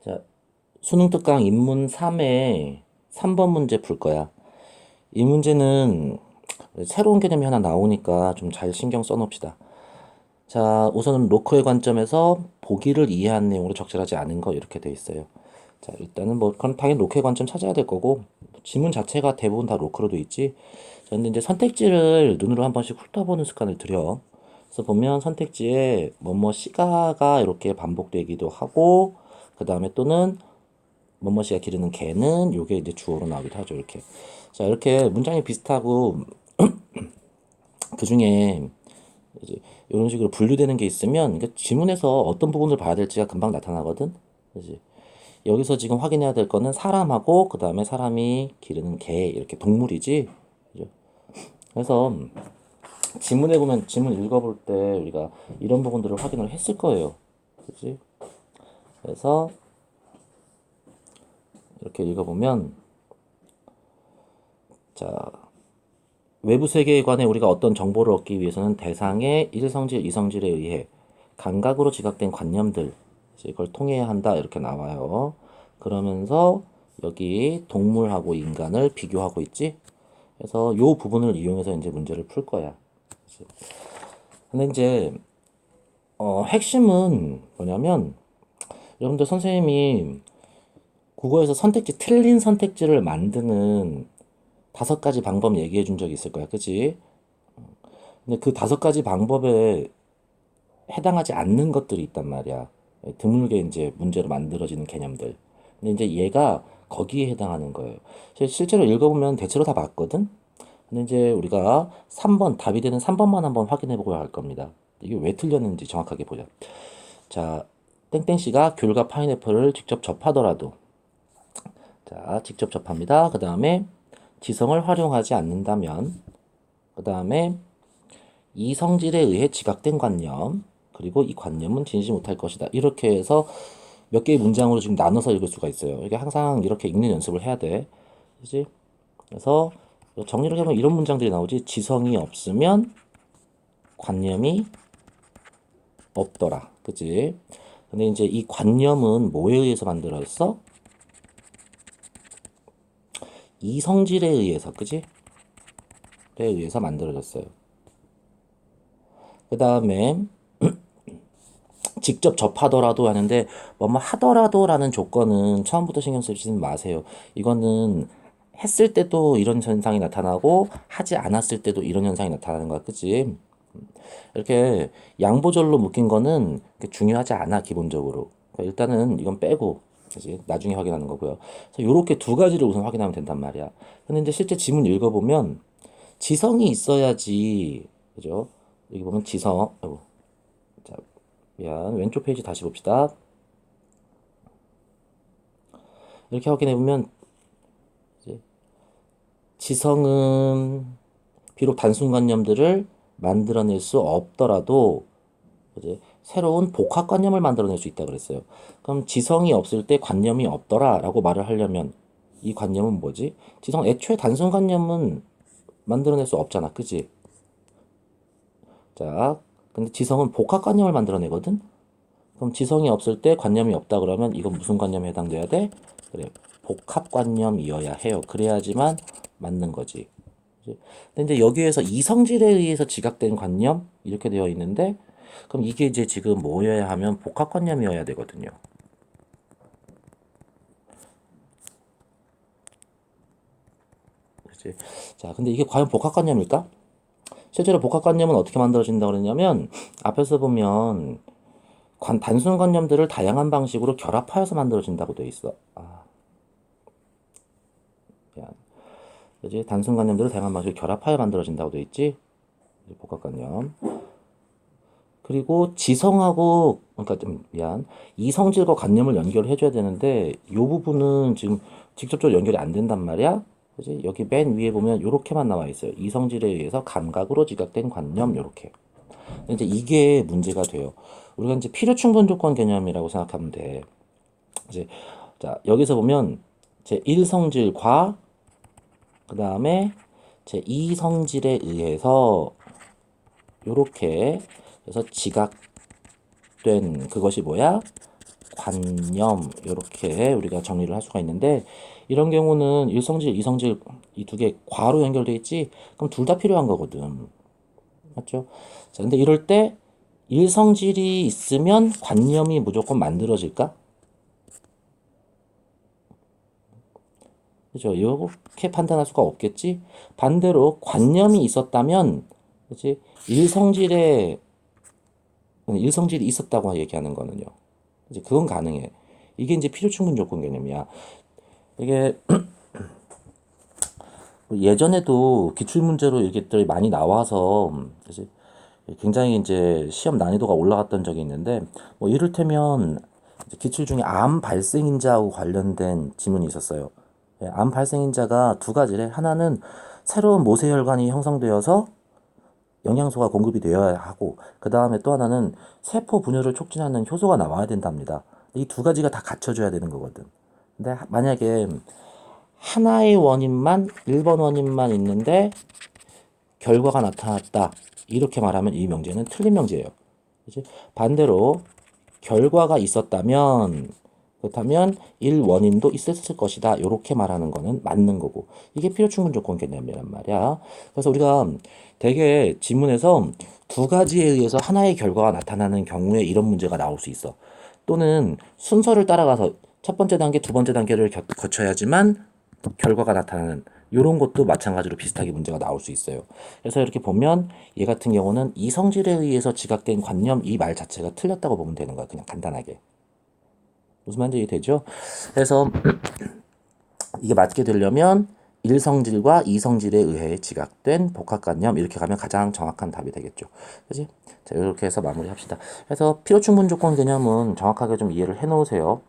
자, 수능 특강 인문 3에 3번 문제 풀 거야. 이 문제는 새로운 개념이 하나 나오니까 좀 잘 신경 써놓읍시다. 자, 우선은 로커의 관점에서 보기를 이해한 내용으로 적절하지 않은 거 이렇게 돼 있어요. 자, 일단은 뭐 그럼 당연히 로커의 관점 찾아야 될 거고 지문 자체가 대부분 다 로커로 돼 있지. 자, 근데 이제 선택지를 눈으로 한 번씩 훑어보는 습관을 들여. 그래서 보면 선택지에 뭐뭐 시가가 이렇게 반복되기도 하고 그 다음에 또는 뭐뭐시가 기르는 개는 요게 이제 주어로 나오기도 하죠. 이렇게. 자, 이렇게 문장이 비슷하고 그 중에 이제 이런 식으로 분류되는 게 있으면 이게 지문에서 어떤 부분을 봐야 될지가 금방 나타나거든. 그지? 여기서 지금 확인해야 될 거는 사람하고 그 다음에 사람이 기르는 개 이렇게 동물이지. 그죠? 그래서 지문에 보면 지문 읽어볼 때 우리가 이런 부분들을 확인을 했을 거예요. 그지? 그래서 이렇게 읽어보면 자, 외부 세계에 관해 우리가 어떤 정보를 얻기 위해서는 대상의 일성질, 이성질에 의해 감각으로 지각된 관념들, 이걸 통해야 한다 이렇게 나와요. 그러면서 여기 동물하고 인간을 비교하고 있지. 그래서 이 부분을 이용해서 이제 문제를 풀 거야. 근데 이제 핵심은 뭐냐면 여러분들 선생님이 국어에서 선택지 틀린 선택지를 만드는 5가지 방법 얘기해 준 적이 있을 거야, 그치? 근데 그 5가지 방법에 해당하지 않는 것들이 있단 말이야. 드물게 이제 문제로 만들어지는 개념들. 근데 이제 얘가 거기에 해당하는 거예요. 실제로 읽어보면 대체로 다 맞거든? 근데 이제 우리가 3번, 답이 되는 3번만 한번 확인해 보고야 할 겁니다. 이게 왜 틀렸는지 정확하게 보자. 자, 땡땡씨가 귤과 파인애플을 직접 접하더라도, 자, 직접 접합니다. 그 다음에 지성을 활용하지 않는다면, 그 다음에 이성질에 의해 지각된 관념, 그리고 이 관념은 지니지 못할 것이다. 이렇게 해서 몇 개의 문장으로 지금 나눠서 읽을 수가 있어요. 이게 항상 이렇게 읽는 연습을 해야 돼. 그지? 그래서 정리를 해보면 이런 문장들이 나오지. 지성이 없으면 관념이 없더라. 그지? 근데 이제 이 관념은 뭐에 의해서 만들어졌어? 이성질에 의해서, 그지? 에 의해서 만들어졌어요. 그 다음에 직접 접하더라도 하는데 뭐뭐 하더라도라는 조건은 처음부터 신경 쓰지 마세요. 이거는 했을 때도 이런 현상이 나타나고 하지 않았을 때도 이런 현상이 나타나는 거야. 그치? 이렇게 양보절로 묶인 거는 중요하지 않아 기본적으로. 그러니까 일단은 이건 빼고 그치? 나중에 확인하는 거고요. 그래서 요렇게 2가지를 우선 확인하면 된단 말이야. 근데 이제 실제 지문 읽어보면 지성이 있어야지 그죠? 여기 보면 지성 아이고, 자, 미안. 왼쪽 페이지 다시 봅시다. 이렇게 확인해 보면 지성은 비록 단순관념들을 만들어낼 수 없더라도 이제 새로운 복합관념을 만들어낼 수 있다 그랬어요. 그럼 지성이 없을 때 관념이 없더라라고 말을 하려면 이 관념은 뭐지? 지성 애초에 단순관념은 만들어낼 수 없잖아, 그지? 자, 근데 지성은 복합관념을 만들어내거든. 그럼 지성이 없을 때 관념이 없다 그러면 이건 무슨 관념에 해당돼야 돼? 그래, 복합관념이어야 해요. 그래야지만 맞는 거지. 근데 이제 여기에서 이성질에 의해서 지각된 관념 이렇게 되어 있는데 그럼 이게 이제 지금 뭐여야 하면 복합관념이어야 되거든요. 그치? 자, 근데 이게 과연 복합관념일까? 실제로 복합관념은 어떻게 만들어진다고 그러냐면 앞에서 보면 단순관념들을 다양한 방식으로 결합하여서 만들어진다고 되어 있어. 아, 미안. 그지? 단순관념들을 다양한 방식으로 결합하여 만들어진다고 되어 있지? 복합관념. 그리고 지성하고 그러니까 좀 미안 이성질과 관념을 연결을 해줘야 되는데 이 부분은 지금 직접적으로 연결이 안 된단 말이야. 그지? 여기 맨 위에 보면 이렇게만 나와 있어요. 이성질에 의해서 감각으로 지각된 관념 이렇게. 이제 이게 문제가 돼요. 우리가 이제 필요 충분 조건 개념이라고 생각하면 돼. 이제 자 여기서 보면 제 1성질과 그 다음에 제 2성질에 의해서 요렇게 그래서 지각 된 그것이 뭐야? 관념 이렇게 우리가 정리를 할 수가 있는데 이런 경우는 일성질, 이성질 이 두 개 과로 연결돼 있지? 그럼 둘 다 필요한 거거든. 맞죠? 자, 근데 이럴 때 일성질이 있으면 관념이 무조건 만들어질까? 그죠? 이렇게 판단할 수가 없겠지? 반대로 관념이 있었다면, 그치? 일성질이 있었다고 얘기하는 거는요. 이제 그건 가능해. 이게 이제 필요 충분 조건 개념이야. 이게 예전에도 기출문제로 이게들 많이 나와서, 그치? 굉장히 이제 시험 난이도가 올라갔던 적이 있는데, 뭐 이를테면 이제 기출 중에 암 발생인자하고 관련된 지문이 있었어요. 예, 암 발생인자가 두 가지래. 하나는 새로운 모세혈관이 형성되어서 영양소가 공급이 되어야 하고, 그 다음에 또 하나는 세포 분열을 촉진하는 효소가 나와야 된답니다. 이 두 가지가 다 갖춰져야 되는 거거든. 근데 만약에 하나의 원인만, 1번 원인만 있는데 결과가 나타났다. 이렇게 말하면 이 명제는 틀린 명제예요. 그치? 반대로 결과가 있었다면 그렇다면 1원인도 있었을 것이다. 이렇게 말하는 거는 맞는 거고. 이게 필요 충분 조건 개념이란 말이야. 그래서 우리가 대개 지문에서 두 가지에 의해서 하나의 결과가 나타나는 경우에 이런 문제가 나올 수 있어. 또는 순서를 따라가서 첫 번째 단계, 두 번째 단계를 거쳐야지만 결과가 나타나는 이런 것도 마찬가지로 비슷하게 문제가 나올 수 있어요. 그래서 이렇게 보면 얘 같은 경우는 이성질에 의해서 지각된 관념 이 말 자체가 틀렸다고 보면 되는 거야. 그냥 간단하게. 무슨 말인지 이해되죠? 그래서 이게 맞게 되려면 일성질과 이성질에 의해 지각된 복합관념 이렇게 가면 가장 정확한 답이 되겠죠. 그지? 자, 이렇게 해서 마무리합시다. 그래서 필요 충분 조건 개념은 정확하게 좀 이해를 해 놓으세요.